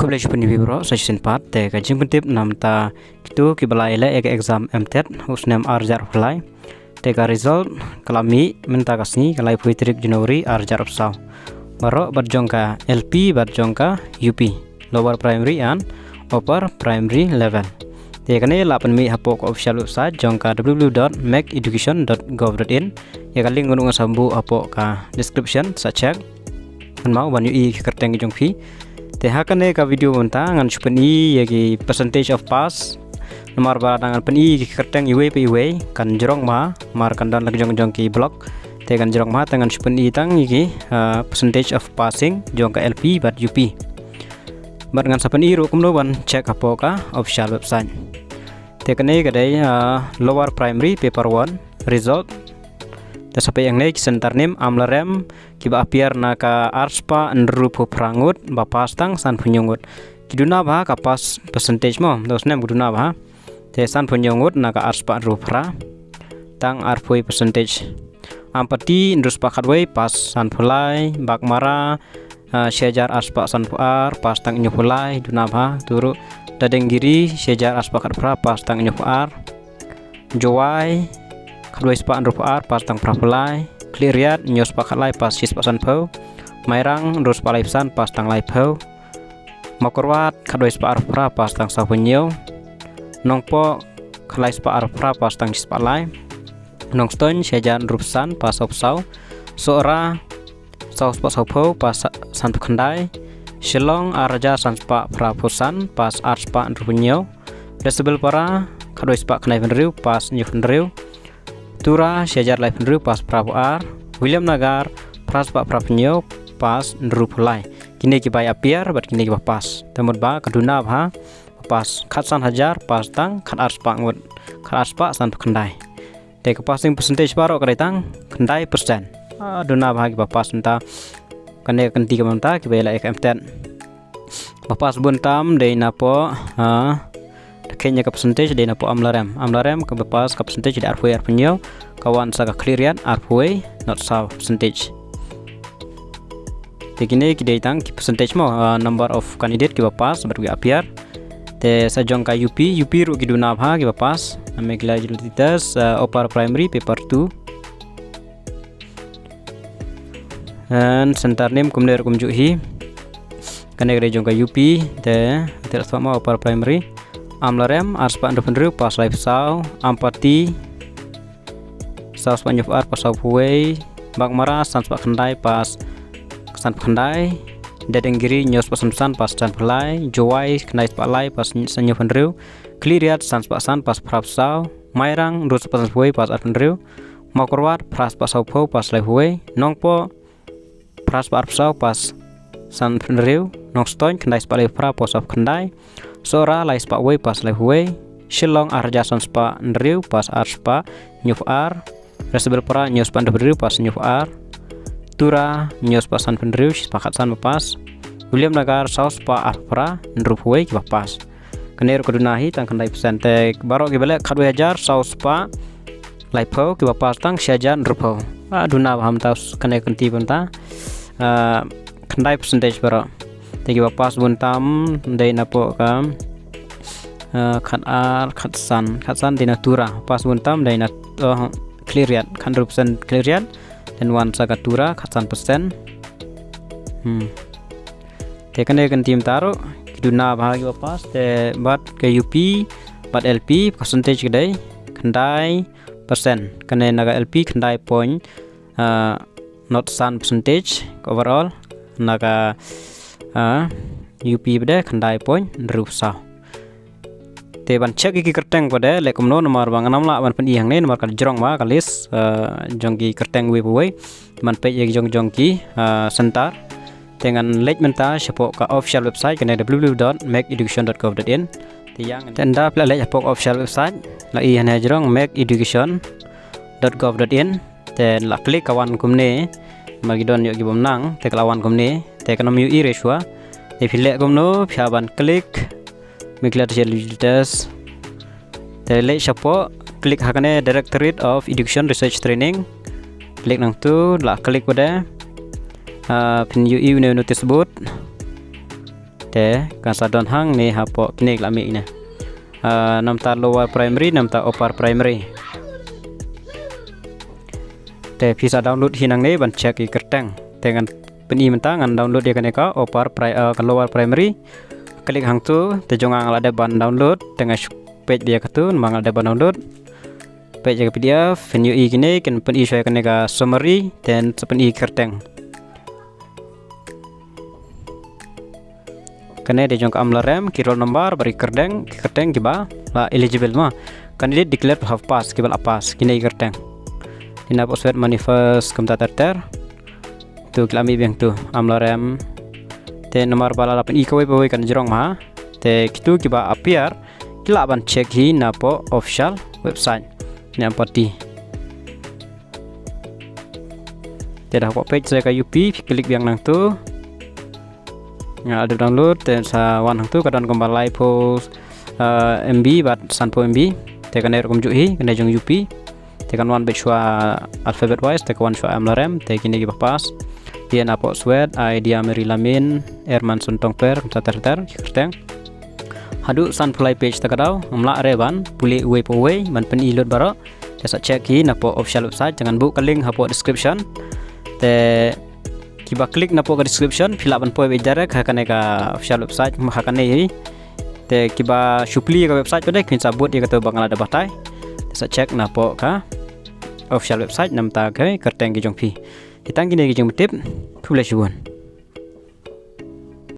College Pendidik Bro Section 4 te kajing pentip nam ta kitu kibalai le ek exam MTET usnam arjar apply te ka result kalami menta kasni kalai puitrik Januari arjar upsau baro berjongka LP berjongka UP lower primary and upper primary level te kane lapan mi hapok official website jongka www.makeeducation.gov.in ya kali ngunung sambu hapok ka description sa check mau banyu I kerteng jongpi te hakane ka video monta ngan supeni yagi percentage of pass nomor barangan peni kerteng iwe pe iwe kan jerong ma mar kan dan lagi jong ki blog te kan jerong ma tangan supeni tang yagi percentage of passing jong ka LP bat UP bar ngan sapeni ru kumno ban check apoka official website te kane kadai lower primary paper 1 result te sampai yang naik center name amlarem kiba apiar naka arspa nrupo prangut bapastang san punyungut kiduna bah kapas percentage mo dos nem kiduna bah te san punyungut naka arspa nrupra tang arpoi percentage ampati ndus pakatway pas san pulai bakmara syajar arspa san puar pas tang nyupulai duna bah turu dadenggiri syajar arspa katpra pas tang nyupar jowai kadwai spa nrupar pas tang prapulai Kliriat nyos pakalai pas sis pasan pau mairang terus palai pesan pas tang lai pau makorwat kadoi spa arpra pas tang sapunyo nongpo kalai spa arpra pas tang sis palai nongston syajan rupsan pas opsau soora saus pas opau pas san kendai shilong arja san spa prapusan pas arspa rupunyo decibel para kadoi spa kenai penriu pas nyufenriu Tura syajar lai penru pas prapuar William Nagar pras pak prapunyo pas nrupulai kini kibai apiar bat kini kiba pas temut ba kaduna ba pas khatsan hajar pas tang khat arspa ngut khat arspa san kendai te passing percentage baro kadai kendai persen duna ba kiba pas enta kane kenti kamanta kibai la MTET pas buntam de napo kenya ka percentage de napo amlarem ke bepas ka percentage de arpoi arpunyo kawan sa ka clearian arpoi not sa percentage tegine kidai tang ki percentage mo number of candidate ki bepas berwi apiar te sajong ka UP ru kiduna bha ki bepas amegla jilutitas upper primary paper 2 and center name kumner kumjuhi kane gre jong ka UP te tersama upper primary amlarem arspa ndopendru pas live sau ampati saus panjuf ar pas saupuei bakmara sanspa kendai pas kesan kendai dadenggiri nyos pasamsan pas can pelai jowai kendai spalai pas sanyo pendru kliriat sanspa san pas prapsau mairang rus pas puei pas arpendru makorwat pras pas saupo pas live huei nongpo pras prapsau pas san pendru nongston kendai spalai pra pas of kendai Sora lai spa wei pas lai huei shilong arja san spa ndriu pas arspa nyuf ar resebel para nyos pan ndriu pas nyuf ar tura nyos pasan pendriu sepakat san pas William Nagar saus pa arpra ndrup huei kiba pas kener kudunahi tang kendai percentage baro gibele kadwe hajar saus pa lai pau kiba pas tang syajan ndrup aduna paham taus kenai kenti benta kendai percentage baro tegi pas buntam dai napo kam khatsan dina tura pas buntam dai na cleariat 100% cleariat dan wan saga tura khatsan persen te kane kan tim taro kiduna bahagi pas te bat ke UP bat LP percentage kedai kendai persen kane naga LP kendai point not san percentage overall naga UP beda kendai point nrupsa te ban check iki kerteng pada lekomno nomor bang 6 la ban pen ihang ne nomor kal jrong ma kalis jongki kerteng we buai man pe ye jongki sentar dengan lek menta sepo ka official website kena www.makeeducation.gov.in tiang tenda pla lek sepo official website la i hana jrong makeeducation.gov.in te la klik kawan kumne magidon yo gibom nang te kawan kumne te kanom yu ireswa te phile komno phaban klik miklat jelitas te le chapo klik hakane Directorate of Education Research Training klik nang tu la klik pada pin yu notice board te kan sadon hang ne hapo kini lami ne nam ta lower primary nam ta upper primary te bisa download hinang ne ban check I kerteng dengan peni mentang an download dia kan ka lower primary klik hang tu te jongang ada ban download dengan page dia tu mang ada ban download page jaga PDF venue I kini kan peni saya kan ka summary dan peni kerteng kene de jong amla rem ki roll number bari kerteng kiba la eligible ma candidate declare to have pass kibal apas kini kerteng ina poswet manifest kamta ter tu klami beng tu amla rem te nomor bala lapan ikawe bawe kan jerong ma te kitu kiba appear kila ban check hi na po official website ni ampati te dah page saya ka UP klik biang nang tu ada download dan sa wan hang tu kadang kembali post MB bat sanpo MB te kan rekom juhi kan jong UP te kan wan bechua alphabet wise te kan shua amlarem te kini gi pas dia napo swed idea meri lamin erman suntong per tatar kerteng hadu san pulai page ta kadau amla reban puli uwe po uwe man pen ilot baro te sa check hi napo official website jangan bu link hapo description te kiba klik na po ka description fill up po direct hakane ka official website hakane hi te kiba supli ka website pada kin sabut dia kata bangal ada batai sa check na po ka official website nam ta kai kerteng gi jong phi ditang gini gi jong tip thule chuan